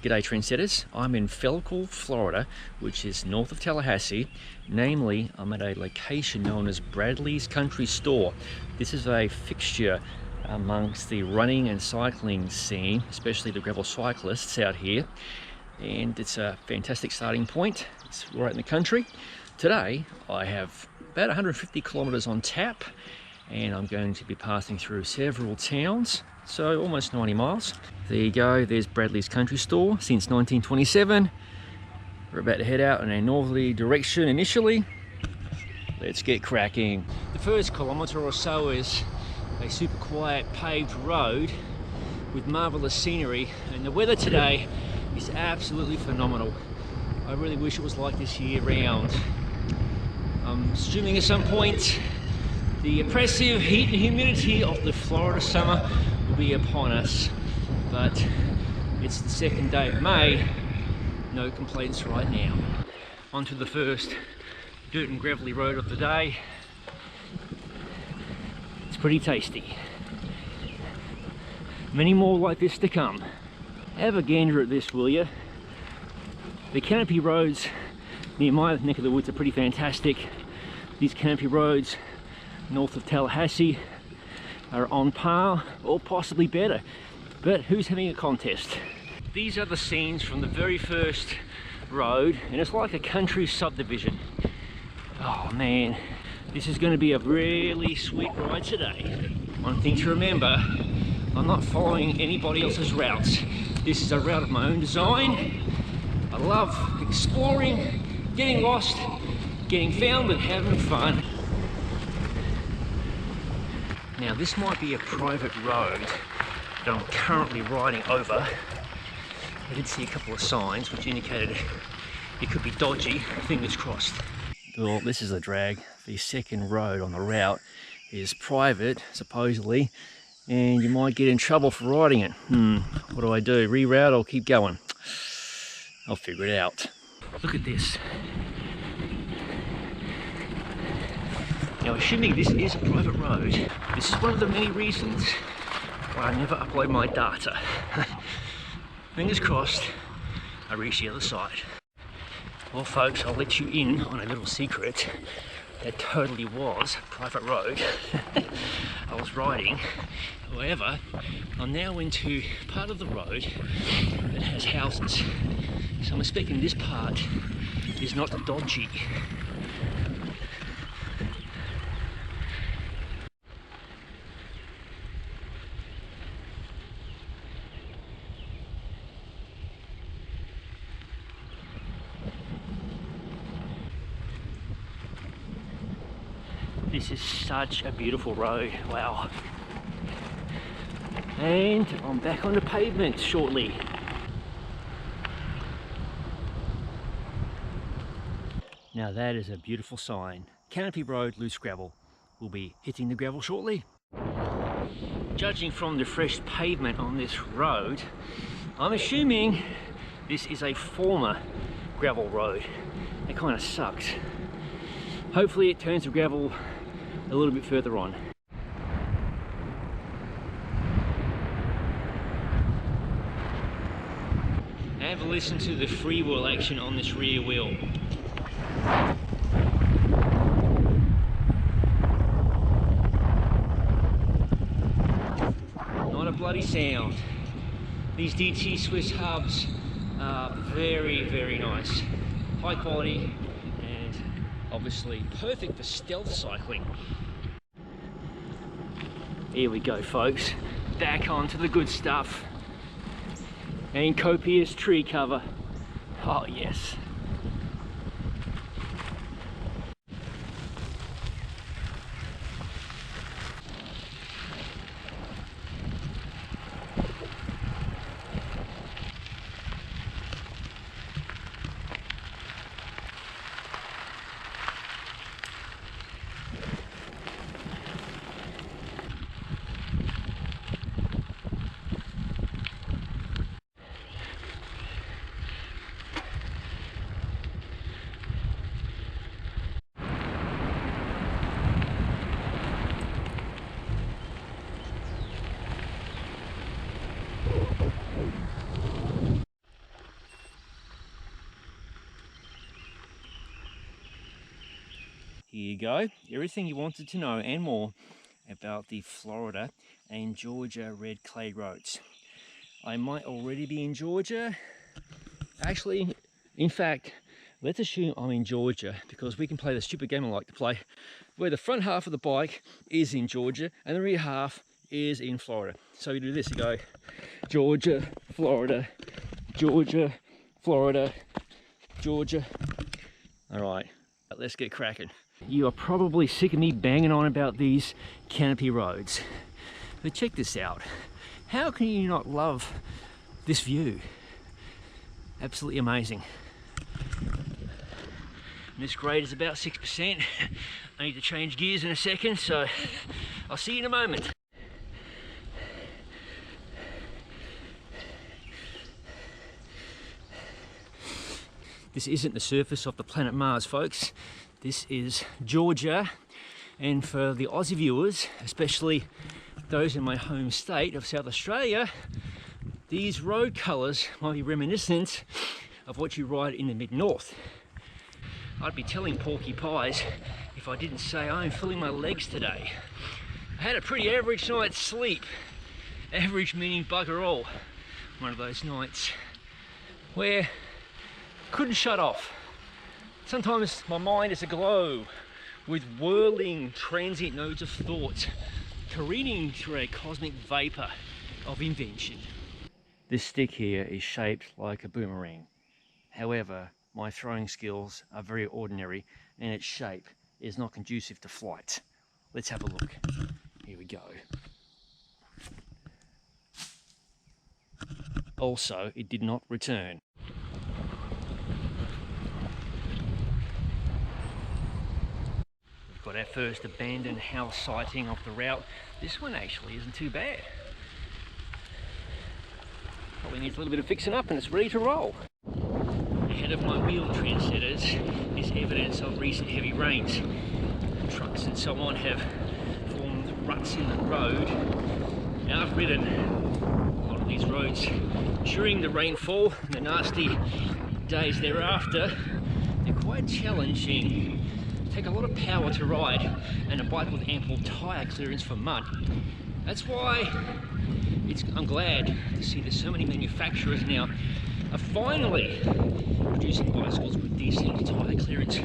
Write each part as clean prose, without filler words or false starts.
G'day trendsetters, I'm in Felkel, Florida, which is north of Tallahassee. Namely, I'm at a location known as Bradley's Country Store. This is a fixture amongst the running and cycling scene, especially the gravel cyclists out here. And it's a fantastic starting point. It's right in the country. Today, I have about 150 kilometers on tap, and I'm going to be passing through several towns. So almost 90 miles. There you go, there's Bradley's Country Store since 1927. We're about to head out in a northerly direction initially. Let's get cracking. The first kilometre or so is a super quiet paved road with marvellous scenery, and the weather today is absolutely phenomenal. I really wish it was like this year round. I'm assuming at some point the oppressive heat and humidity of the Florida summer will be upon us, but it's the second day of May, no complaints right now. On to the first dirt and gravelly road of the day. It's pretty tasty. Many more like this to come. Have a gander at this, will you? The Canopy roads near my neck of the woods are pretty fantastic. These Canopy roads north of Tallahassee are on par or possibly better, but who's having a contest? These are the scenes from the very first road, and it's like a country subdivision. Oh man, this is going to be a really sweet ride today. One thing to remember, I'm not following anybody else's routes. This is a route of my own design. I love exploring, getting lost, getting found and having fun. Now this might be a private road that I'm currently riding over. I did see a couple of signs which indicated it could be dodgy, fingers crossed. Well, this is a drag. The second road on the route is private, supposedly, and you might get in trouble for riding it. What do I do? Reroute or keep going? I'll figure it out. Look at this. Now, assuming this is a private road, this is one of the many reasons why I never upload my data. Fingers crossed, I reach the other side. Well folks, I'll let you in on a little secret. That totally was a private road I was riding. However, I'm now into part of the road that has houses. So I'm expecting this part is not dodgy. This is such a beautiful road, wow. And I'm back on the pavement shortly. Now that is a beautiful sign. Canopy Road, loose gravel. We'll be hitting the gravel shortly. Judging from the fresh pavement on this road, I'm assuming this is a former gravel road. It kind of sucks. Hopefully it turns to gravel a little bit further on. Have a listen to the freewheel action on this rear wheel. Not a bloody sound. These DT Swiss hubs are very, very nice. High quality and obviously perfect for stealth cycling. Here we go folks, back onto the good stuff. And copious tree cover. Oh yes. Here you go, everything you wanted to know and more about the Florida and Georgia red clay roads. I might already be in Georgia. Actually, in fact, let's assume I'm in Georgia because we can play the stupid game I like to play, where the front half of the bike is in Georgia and the rear half is in Florida. So you do this, you go Georgia, Florida, Georgia, Florida, Georgia. All right, let's get cracking. You are probably sick of me banging on about these canopy roads, but check this out. How can you not love this view? Absolutely amazing. And this grade is about 6%. I need to change gears in a second, so I'll see you in a moment. This isn't the surface of the planet Mars, folks. This is Georgia, and for the Aussie viewers, especially those in my home state of South Australia, these road colours might be reminiscent of what you ride in the mid-north. I'd be telling porky pies if I didn't say I'm feeling my legs today. I had a pretty average night's sleep. Average meaning bugger all. One of those nights where I couldn't shut off. Sometimes my mind is aglow with whirling transient nodes of thought, careening through a cosmic vapour of invention. This stick here is shaped like a boomerang. However, my throwing skills are very ordinary and its shape is not conducive to flight. Let's have a look. Here we go. Also, it did not return. Got our first abandoned house sighting of the route. This one actually isn't too bad. Probably needs a little bit of fixing up and it's ready to roll. Ahead of my wheel trendsetters is evidence of recent heavy rains. Trucks and so on have formed ruts in the road. Now I've ridden a lot of these roads during the rainfall and the nasty days thereafter. They're quite challenging. Take a lot of power to ride and a bike with ample tyre clearance for mud. That's why I'm glad to see that so many manufacturers now are finally producing bicycles with decent tyre clearance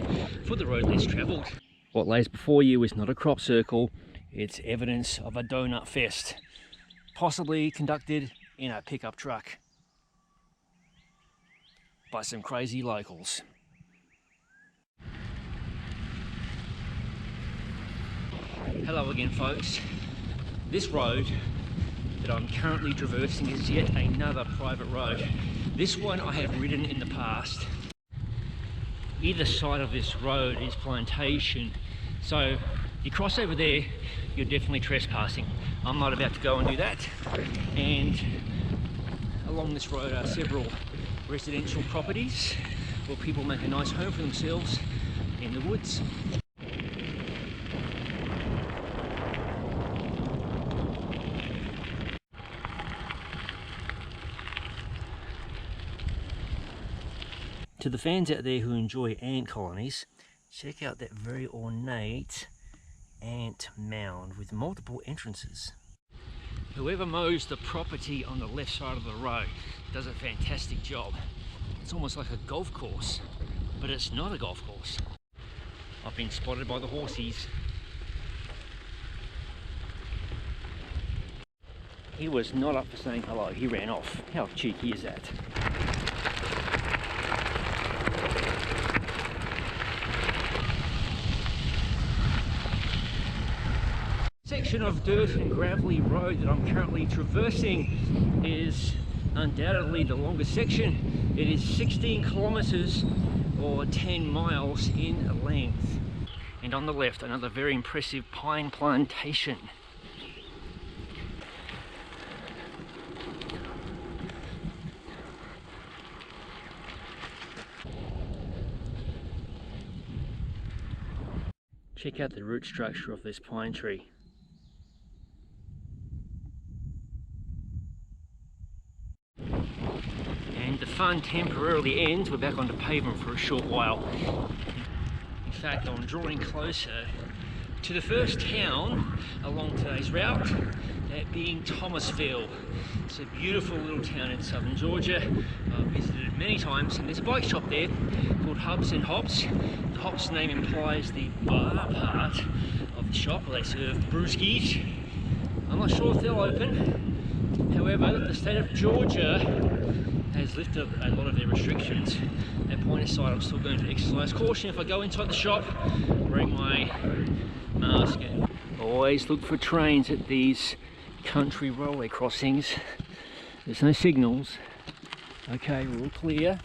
for the road less travelled. What lays before you is not a crop circle, it's evidence of a donut fest, possibly conducted in a pickup truck by some crazy locals. Hello again, folks. This road that I'm currently traversing is yet another private road. This one I have ridden in the past. Either side of this road is plantation, so if you cross over there, you're definitely trespassing. I'm not about to go and do that. And along this road are several residential properties where people make a nice home for themselves in the woods. To the fans out there who enjoy ant colonies, check out that very ornate ant mound with multiple entrances. Whoever mows the property on the left side of the road does a fantastic job. It's almost like a golf course, but it's not a golf course. I've been spotted by the horsies. He was not up for saying hello, he ran off. How cheeky is that? Section of dirt and gravelly road that I'm currently traversing is undoubtedly the longest section. It is 16 kilometers or 10 miles in length. And on the left, another very impressive pine plantation. Check out the root structure of this pine tree. And the fun temporarily ends. We're back on the pavement for a short while. In fact, I'm drawing closer to the first town along today's route, that being Thomasville. It's a beautiful little town in southern Georgia. I've visited it many times, and there's a bike shop there called Hubs and Hops. The Hops name implies the bar part of the shop where they serve brewskis. I'm not sure if they'll open. However, the state of Georgia has lifted a lot of their restrictions. At point aside, I'm still going to exercise caution if I go inside the shop, bring my mask in. Always look for trains at these country railway crossings. There's no signals. Okay, we're all clear.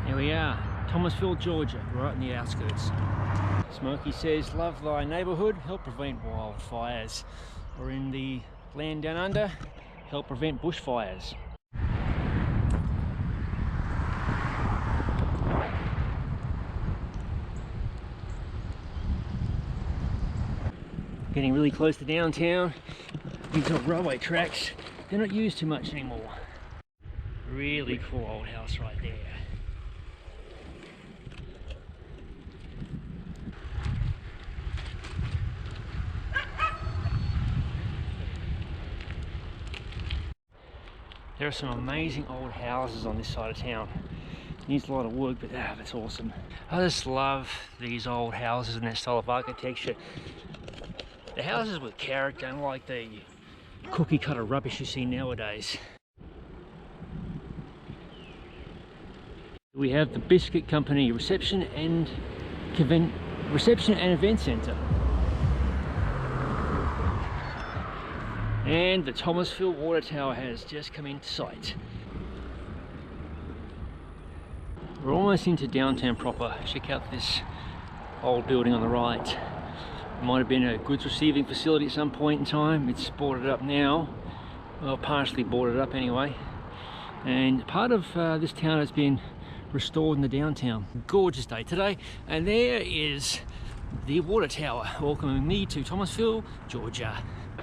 Here we are, Thomasville, Georgia, right in the outskirts. Smokey says, love thy neighbourhood, help prevent wildfires. Or in the land down under, help prevent bushfires. Getting really close to downtown. These old railway tracks, they're not used too much anymore. Really cool old house right there. There are some amazing old houses on this side of town. Needs a lot of work, but that's awesome. I just love these old houses and that style of architecture. The houses with character, unlike the cookie cutter rubbish you see nowadays. We have the Biscuit Company reception and event centre. And the Thomasville water tower has just come into sight. We're almost into downtown proper. Check out this old building on the right. It might have been a goods receiving facility at some point in time. It's boarded up now. Well, partially boarded up anyway. And part of this town has been restored in the downtown. Gorgeous day today. And there is the water tower welcoming me to Thomasville, Georgia.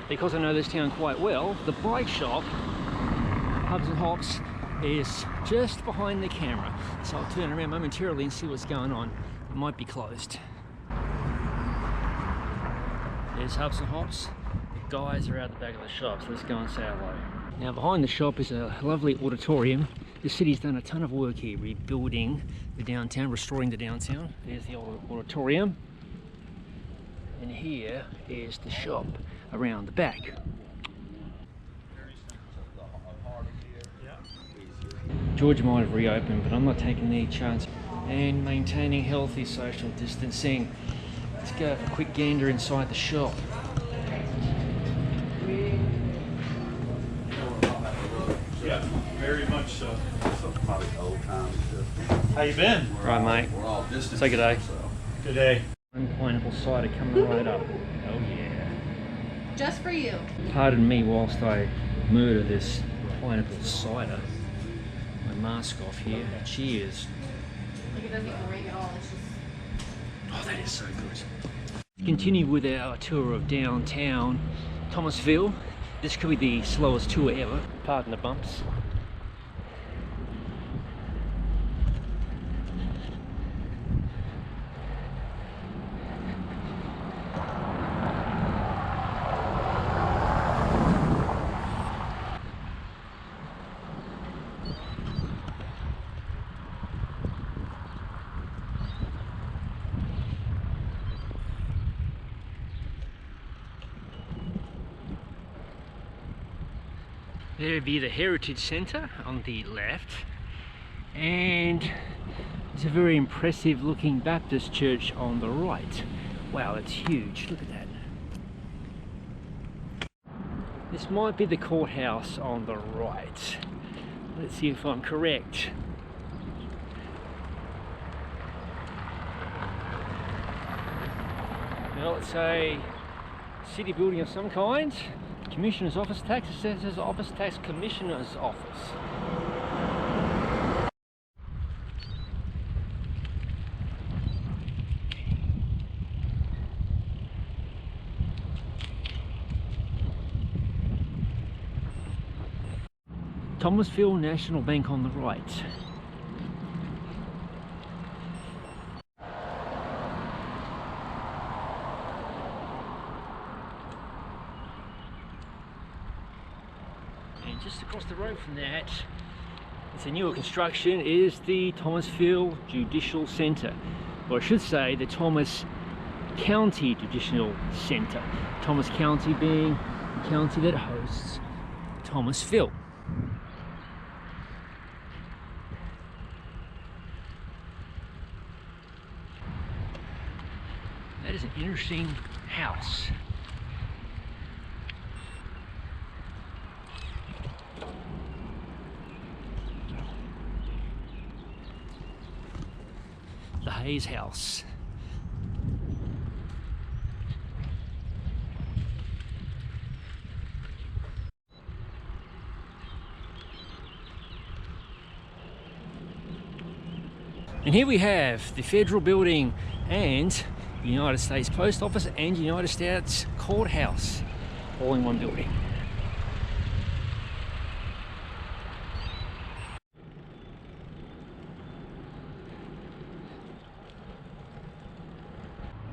Because I know this town quite well, the bike shop, Hubs and Hops, is just behind the camera. So I'll turn around momentarily and see what's going on. It might be closed. There's Hubs and Hops. The guys are out the back of the shop, so let's go and say hello. Now behind the shop is a lovely auditorium. The city's done a ton of work here, rebuilding the downtown, restoring the downtown. There's the old auditorium. And here is the shop around the back. Georgia might have reopened, but I'm not taking any chance. And maintaining healthy social distancing. Let's go for a quick gander inside the shop. Yeah, very much so. Probably old times. How you been? Right, mate. We're all distant. Say good day. Good day. One pineapple cider coming right up. Oh yeah. Just for you. Pardon me whilst I murder this pineapple cider. My mask off here. Cheers. Like it doesn't even ring at all. It's just... Oh, that is so good. Continue with our tour of downtown Thomasville. This could be the slowest tour ever. Pardon the bumps. There would be the Heritage Centre on the left, and it's a very impressive looking Baptist church on the right. Wow, it's huge, look at that. This might be the courthouse on the right. Let's see if I'm correct. Well, it's a city building of some kind. Commissioner's office tax, it says office tax commissioner's office. Thomasville National Bank on the right. And just across the road from that, it's a newer construction, is the Thomasville Judicial Centre. Or I should say the Thomas County Judicial Centre. Thomas County being the county that hosts Thomasville. That is an interesting house. The Hayes House. And here we have the Federal Building and United States Post Office and United States Courthouse all in one building.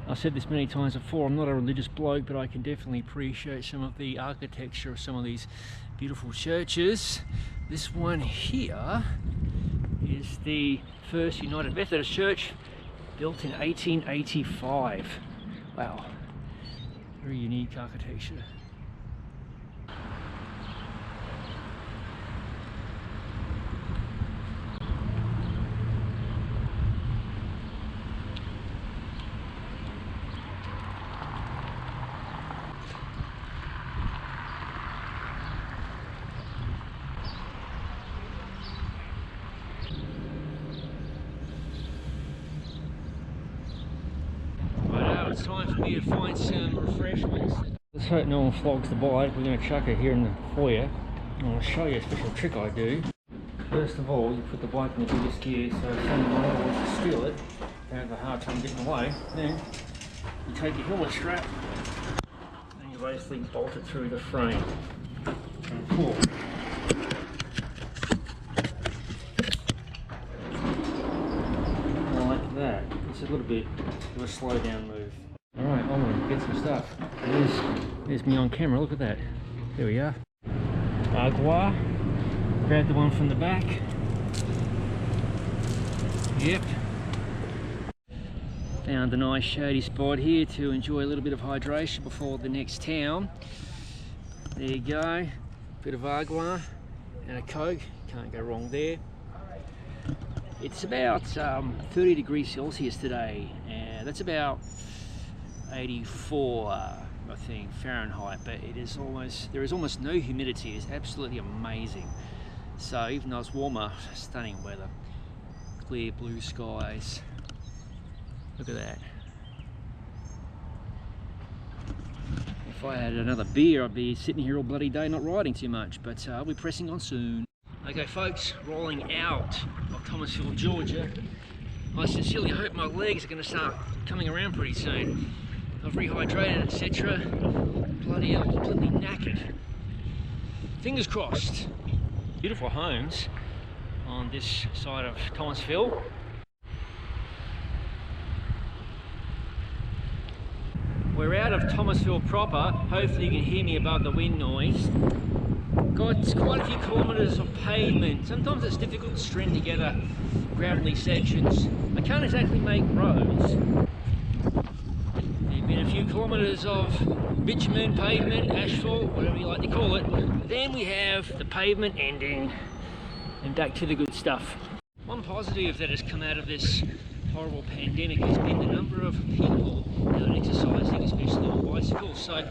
I've said this many times before, I'm not a religious bloke, but I can definitely appreciate some of the architecture of some of these beautiful churches. This one here is the First United Methodist Church, built in 1885. Wow, very unique architecture. It's time for me to find some refreshments. Let's hope no one flogs the bike. We're going to chuck it here in the foyer. I'll show you a special trick I do. First of all, you put the bike in the biggest gear so if someone wants to steal it, they have a hard time getting away. Then you take your helmet strap and you basically bolt it through the frame and pull. Like that. It's a little bit of a slow down move. Alright, I'm going to get some stuff. There's me on camera, look at that. There we are. Agua. Grab the one from the back. Yep. Found a nice shady spot here to enjoy a little bit of hydration before the next town. There you go. Bit of agua and a Coke. Can't go wrong there. It's about 30 degrees Celsius today, and that's about 84 I think Fahrenheit, but there is almost no humidity. It's absolutely amazing. So even though it's warmer, stunning weather, clear blue skies. Look at that. If I had another beer, I'd be sitting here all bloody day not riding too much, but I'll be pressing on soon. Okay folks, rolling out of Thomasville, Georgia. I sincerely hope my legs are going to start coming around pretty soon. I've rehydrated, etc. Bloody hell, completely knackered. Fingers crossed. Beautiful homes on this side of Thomasville. We're out of Thomasville proper. Hopefully you can hear me above the wind noise. Got quite a few kilometres of pavement. Sometimes it's difficult to string together gravelly sections. I can't exactly make roads. There've been a few kilometres of bitumen, pavement, asphalt, whatever you like to call it. Then we have the pavement ending and back to the good stuff. One positive that has come out of this horrible pandemic has been the number of people out exercising, especially on bicycles. So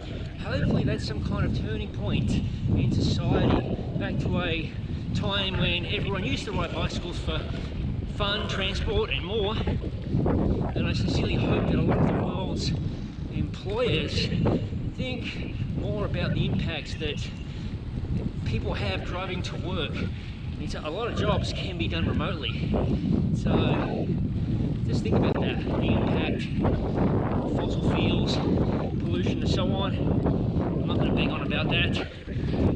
hopefully that's some kind of turning point in society, back to a time when everyone used to ride bicycles for fun, transport and more. And I sincerely hope that a lot of the world's employers think more about the impacts that people have driving to work. A lot of jobs can be done remotely. So just think about that, the impact of fossil fuels, pollution and so on. I'm not going to bang on about that,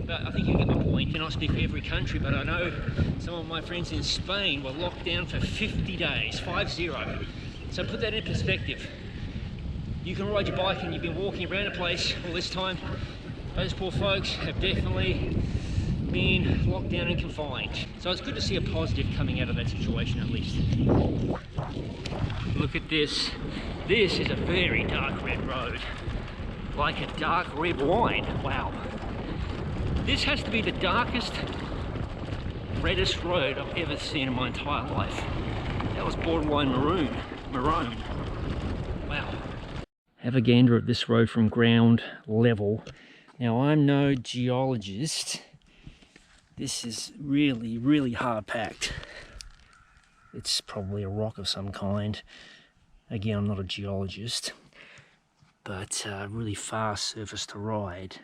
but I think you get my point. I cannot speak for every country, but I know some of my friends in Spain were locked down for 50 days, 5-0. So put that in perspective. You can ride your bike and you've been walking around a place all this time. Those poor folks have definitely been locked down and confined. So it's good to see a positive coming out of that situation at least. Look at this. This is a very dark red road. Like a dark red wine. Wow. This has to be the darkest, reddest road I've ever seen in my entire life. That was borderline maroon. Wow. Have a gander at this road from ground level. Now, I'm no geologist. This is really, really hard packed. It's probably a rock of some kind. Again, I'm not a geologist, but really fast surface to ride.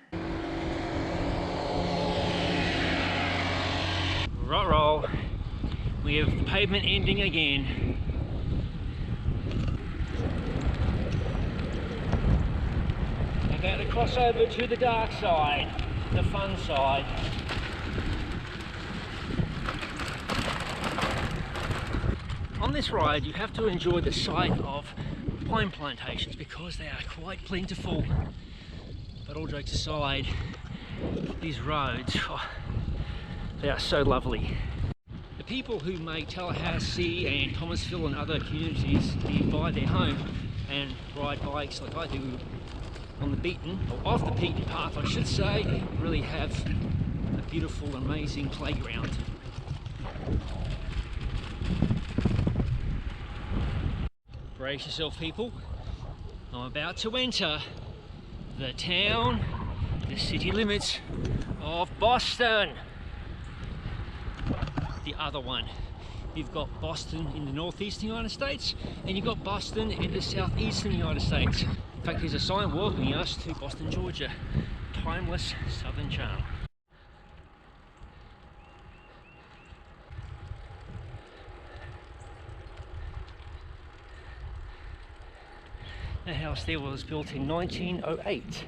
Roll. We have the pavement ending again. About to cross over to the dark side, the fun side. On this ride, you have to enjoy the sight of pine plantations because they are quite plentiful. But all jokes aside, these roads, they are so lovely. The people who make Tallahassee and Thomasville and other communities nearby their home and ride bikes like I do on the beaten, or off the beaten path I should say, really have a beautiful, amazing playground. Brace yourself, people. I'm about to enter the town, the city limits of Boston. The other one. You've got Boston in the northeastern United States, and you've got Boston in the southeastern United States. In fact, there's a sign welcoming us to Boston, Georgia. Timeless Southern charm. The house there was built in 1908.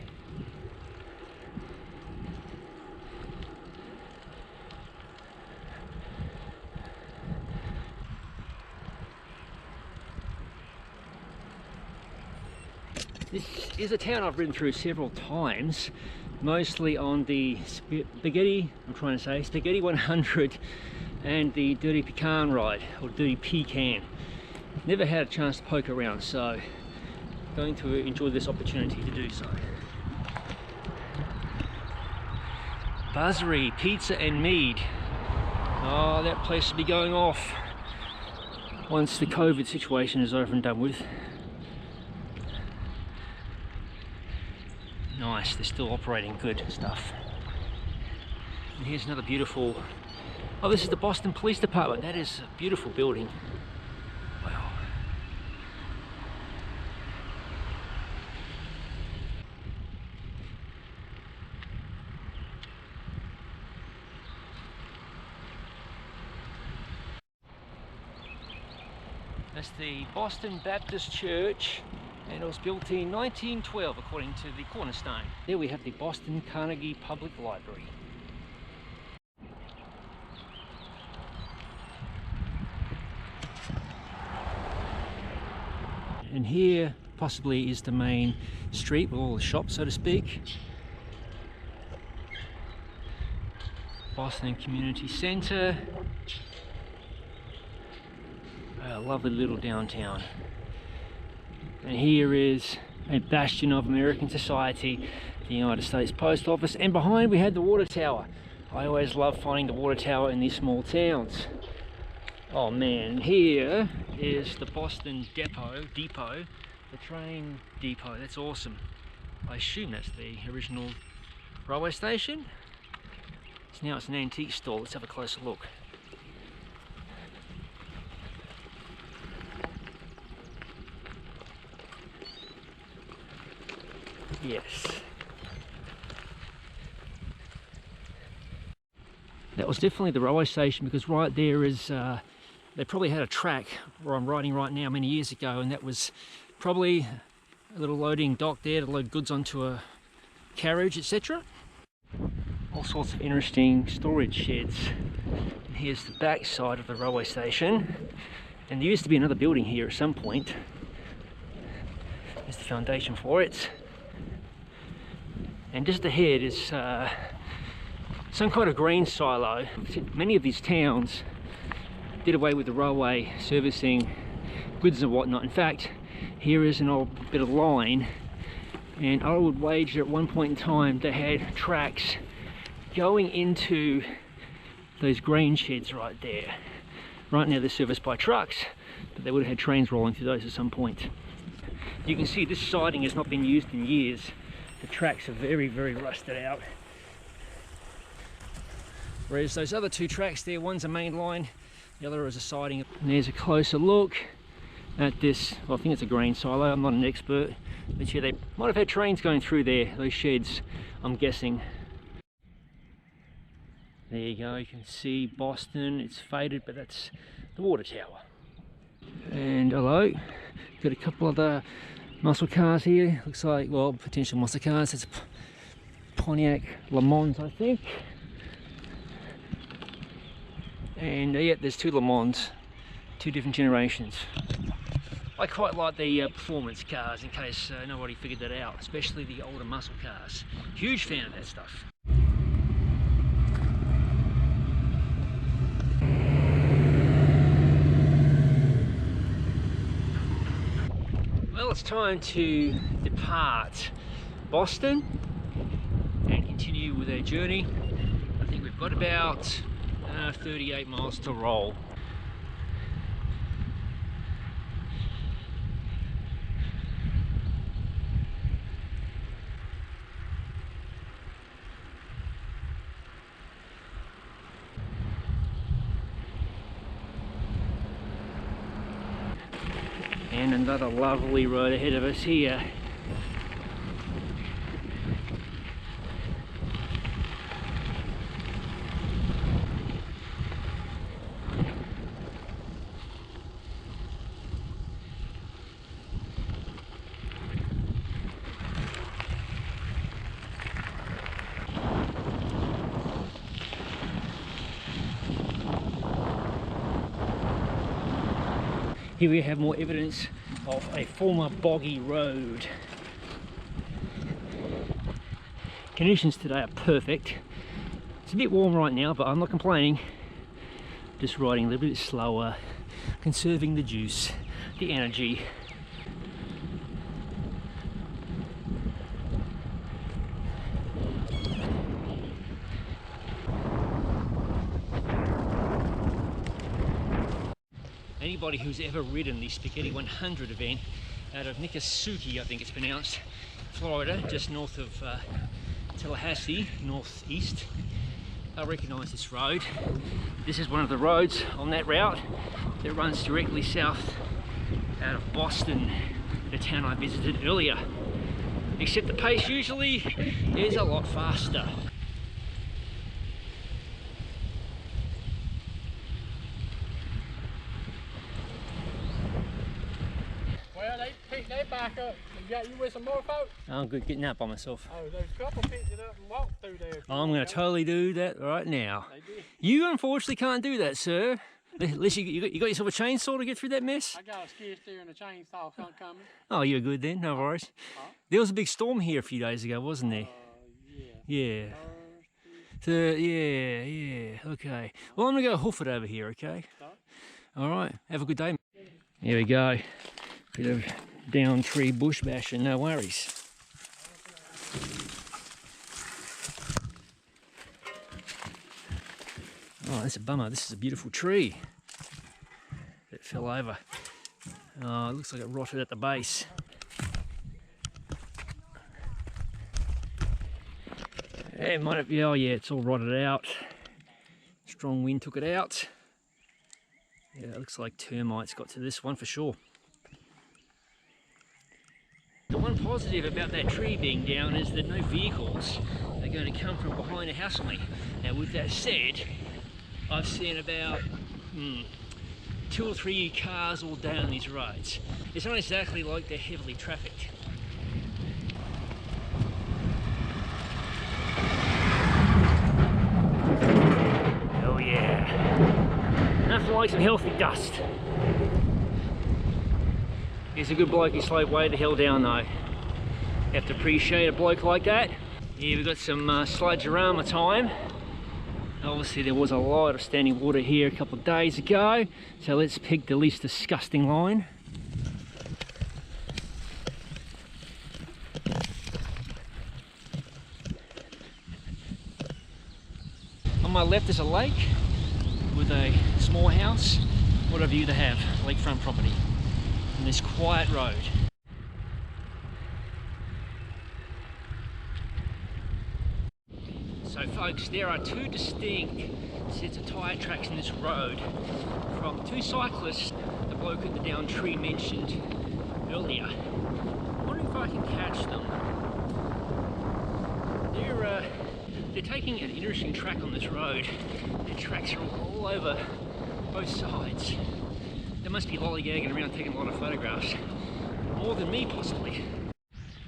This is a town I've ridden through several times, mostly on the Spaghetti 100 and the Dirty Pecan ride, or Dirty Pecan. Never had a chance to poke around, so going to enjoy this opportunity to do so. Buzzery Pizza and Mead. Oh, that place will be going off once the COVID situation is over and done with. Nice, they're still operating good stuff. And here's another beautiful, oh, this is the Boston Police Department. That is a beautiful building. Wow. That's the Boston Baptist Church, and it was built in 1912 according to the cornerstone. There we have the Boston Carnegie Public Library. And here possibly is the main street with all the shops, so to speak. Boston Community Center. A lovely little downtown. And here is a bastion of American society, the United States Post Office, and behind we had the water tower. I always love finding the water tower in these small towns. Oh man, here is the Boston depot, the train depot. That's awesome. I assume that's the original railway station. So now it's an antique store. Let's have a closer look. Yes. That was definitely the railway station, because right there is, they probably had a track where I'm riding right now many years ago, and that was probably a little loading dock there to load goods onto a carriage, etc. all sorts of interesting storage sheds. And here's the back side of the railway station. And there used to be another building here at some point. There's the foundation for it. And just ahead is some kind of grain silo. Many of these towns did away with the railway servicing goods and whatnot. In fact, here is an old bit of line, and I would wager at one point in time they had tracks going into those grain sheds right there. Right now they're serviced by trucks, but they would have had trains rolling through those at some point. You can see this siding has not been used in years. The tracks are very, very rusted out. Whereas those other two tracks there, one's a main line, the other is a siding. And there's a closer look at this. Well, I think it's a grain silo. I'm not an expert, but yeah, they might have had trains going through there, those sheds, I'm guessing. There you go, you can see Boston. It's faded, but that's the water tower. And hello, got a couple other muscle cars here. Looks like, well, potential muscle cars. It's Pontiac Le Mans, I think. And yeah, there's two Le Mans, two different generations. I quite like the performance cars, in case nobody figured that out, especially the older muscle cars. Huge fan of that stuff. Well, it's time to depart Boston and continue with our journey. I think we've got about 38 miles to roll. And another lovely road ahead of us here. Here we have more evidence of a former boggy road. Conditions today are perfect. It's a bit warm right now, but I'm not complaining. Just riding a little bit slower, conserving the juice, the energy. Anybody who's ever ridden the Spaghetti 100 event out of Miccosukee, I think it's pronounced, Florida, just north of Tallahassee, northeast, they'll recognise this road. This is one of the roads on that route that runs directly south out of Boston, the town I visited earlier. Except the pace usually is a lot faster. They back up. You got you with some more folks? I'm good getting out by myself. Oh, there's a couple picked it up and walked through there. I'm going to totally do that right now. They did. You unfortunately can't do that, sir. Unless you got yourself a chainsaw to get through that mess? I got a skid steer and a chainsaw coming. Oh, you're good then, no worries. There was a big storm here a few days ago, wasn't there? Yeah. So, yeah, okay. Well, I'm going to go hoof it over here, okay? All right, have a good day. Here we go. Bit of down tree bush bashing, no worries. Oh, that's a bummer. This is a beautiful tree that fell over. Oh, it looks like it rotted at the base. It might have, yeah, oh yeah, it's all rotted out. Strong wind took it out. Yeah, it looks like termites got to this one for sure. The one positive about that tree being down is that no vehicles are going to come from behind to hassle me. Now with that said, I've seen about 2 or 3 cars all down these roads. It's not exactly like they're heavily trafficked. like some healthy dust. He's a good bloke, he slowed way the hell down though. You have to appreciate a bloke like that. Yeah, we've got some sludge around the time. Obviously there was a lot of standing water here a couple of days ago, so let's pick the least disgusting line. On my left is a lake with a small house. What a view to have, lakefront property, and this quiet road. So folks, there are two distinct sets of tyre tracks in this road from two cyclists the bloke at the down tree mentioned earlier. I'm wondering if I can catch them. They're taking an interesting track on this road. Their tracks are all over both sides. They must be lollygagging around taking a lot of photographs. More than me possibly.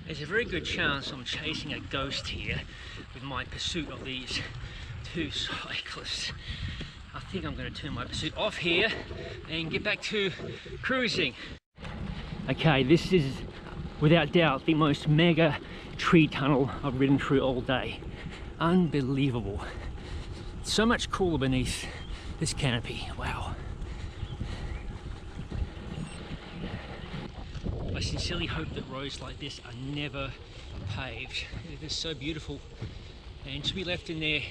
There's a very good chance I'm chasing a ghost here with my pursuit of these two cyclists. I think I'm going to turn my pursuit off here and get back to cruising. Okay, this is without doubt the most mega tree tunnel I've ridden through all day. Unbelievable. So much cooler beneath this canopy. Wow. I sincerely hope that roads like this are never paved. They're so beautiful and to be left in their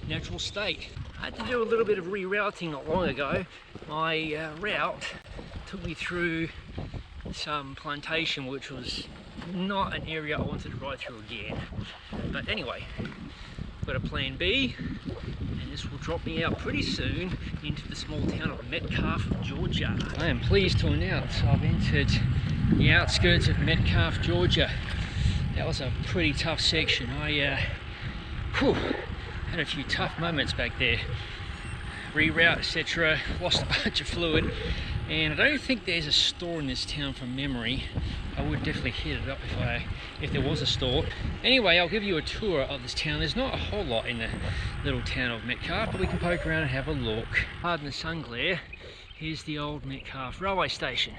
natural state. I had to do a little bit of rerouting not long ago. My route took me through some plantation, which was not an area I wanted to ride through again. But anyway, I've got a plan B, and this will drop me out pretty soon into the small town of Metcalfe, Georgia. I am pleased to announce I've entered the outskirts of Metcalfe, Georgia. That was a pretty tough section. I had a few tough moments back there. Reroute, etc. Lost a bunch of fluid, and I don't think there's a store in this town from memory. I would definitely hit it up if there was a store. Anyway, I'll give you a tour of this town. There's not a whole lot in the little town of Metcalfe, but we can poke around and have a look. Pardon the sun glare. Here's the old Metcalfe railway station.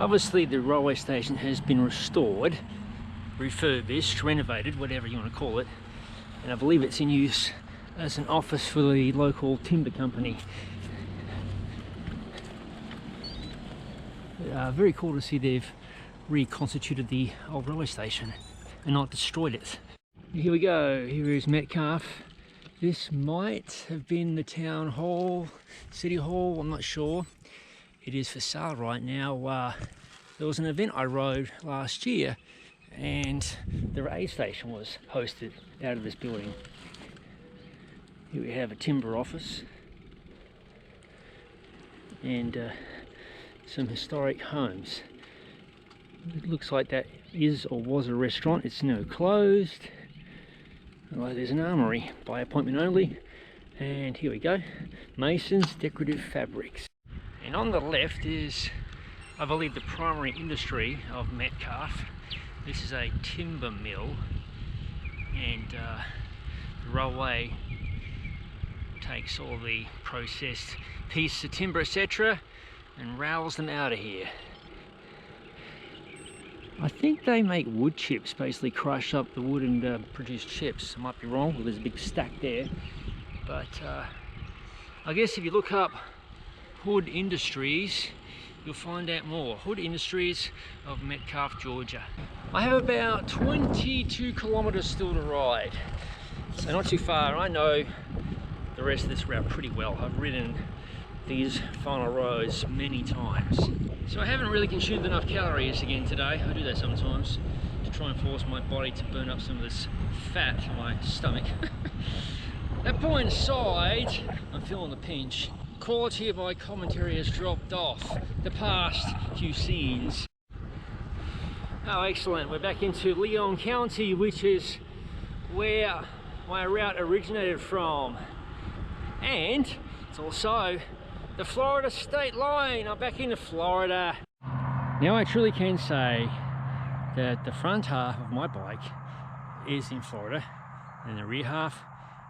Obviously the railway station has been restored, refurbished, renovated, whatever you want to call it, and I believe it's in use as an office for the local timber company. Very cool to see they've reconstituted the old railway station and not destroyed it. Here we go, here is Metcalfe. This might have been the town hall, city hall, I'm not sure. It is for sale right now. There was an event I rode last year and the aid station was hosted out of this building. Here we have a timber office and some historic homes. It looks like that is or was a restaurant. It's now closed. Well, there's an armory by appointment only, and here we go, Mason's Decorative Fabrics. And on the left is, I believe, the primary industry of Metcalfe. This is a timber mill, and the railway takes all the processed pieces of timber, etc., and rails them out of here. I think they make wood chips, basically crush up the wood and produce chips. I might be wrong, well, there's a big stack there. But I guess if you look up Hood Industries, you'll find out more. Hood Industries of Metcalfe, Georgia. I have about 22 kilometers still to ride, so not too far. I know the rest of this route pretty well. I've ridden these final roads many times. So I haven't really consumed enough calories again today. I do that sometimes to try and force my body to burn up some of this fat in my stomach. That point aside, I'm feeling the pinch. Quality of my commentary has dropped off the past few scenes. Oh, excellent. We're back into Leon County, which is where my route originated from. And it's also the Florida state line. I'm back into Florida. Now I truly can say that the front half of my bike is in Florida and the rear half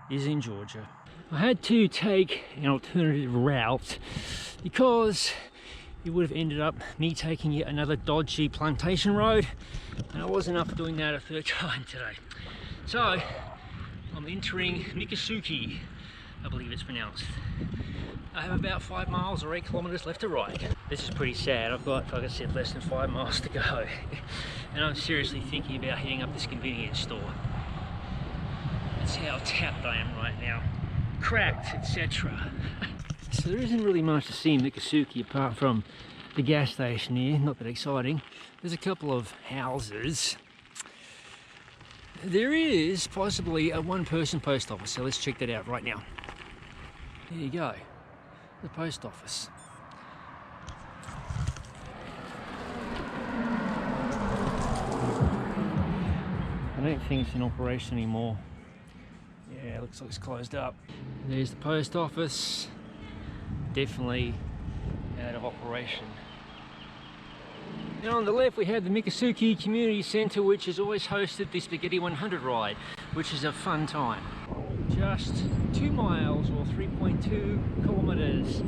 is in Georgia. I had to take an alternative route because it would have ended up me taking yet another dodgy plantation road, and I wasn't up for doing that a third time today. So I'm entering Miccosukee, I believe it's pronounced. I have about 5 miles or 8 kilometers left to ride. This is pretty sad. I've got, like I said, less than 5 miles to go. And I'm seriously thinking about hitting up this convenience store. That's how tapped I am right now. Cracked, etc. So there isn't really much to see in Miccosukee apart from the gas station here. Not that exciting. There's a couple of houses. There is possibly a one-person post office, so let's check that out right now. There you go, the post office. I don't think it's in operation anymore. Yeah, it looks like it's closed up. There's the post office. Definitely out of operation. Now on the left we have the Miccosukee Community Centre, which has always hosted the Spaghetti 100 ride, which is a fun time. Just 2 miles or 3.2 kilometers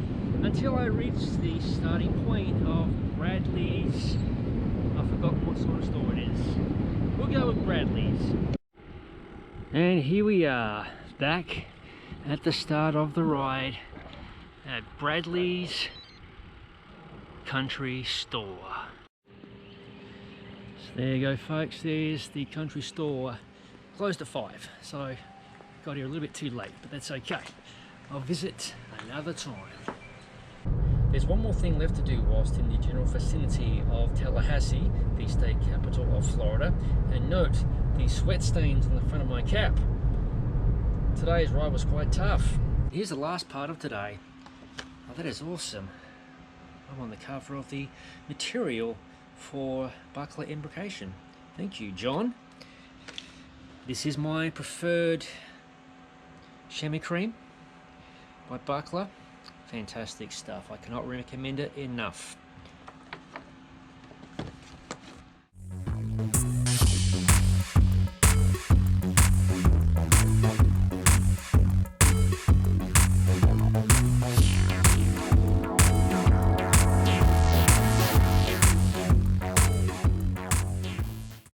until I reach the starting point of Bradley's. I've forgotten what sort of store it is. We'll go with Bradley's. And here we are, back at the start of the ride at Bradley's Country Store. So there you go folks, there's the country store. Closed at 5, so got here a little bit too late, but that's okay. I'll visit another time. There's one more thing left to do whilst in the general vicinity of Tallahassee, the state capital of Florida, and note the sweat stains on the front of my cap. Today's ride was quite tough. Here's the last part of today. Oh, that is awesome. I'm on the cover of the material for buckler imbrication. Thank you, John. This is my preferred chamois cream by Buckler. Fantastic stuff. I cannot recommend it enough.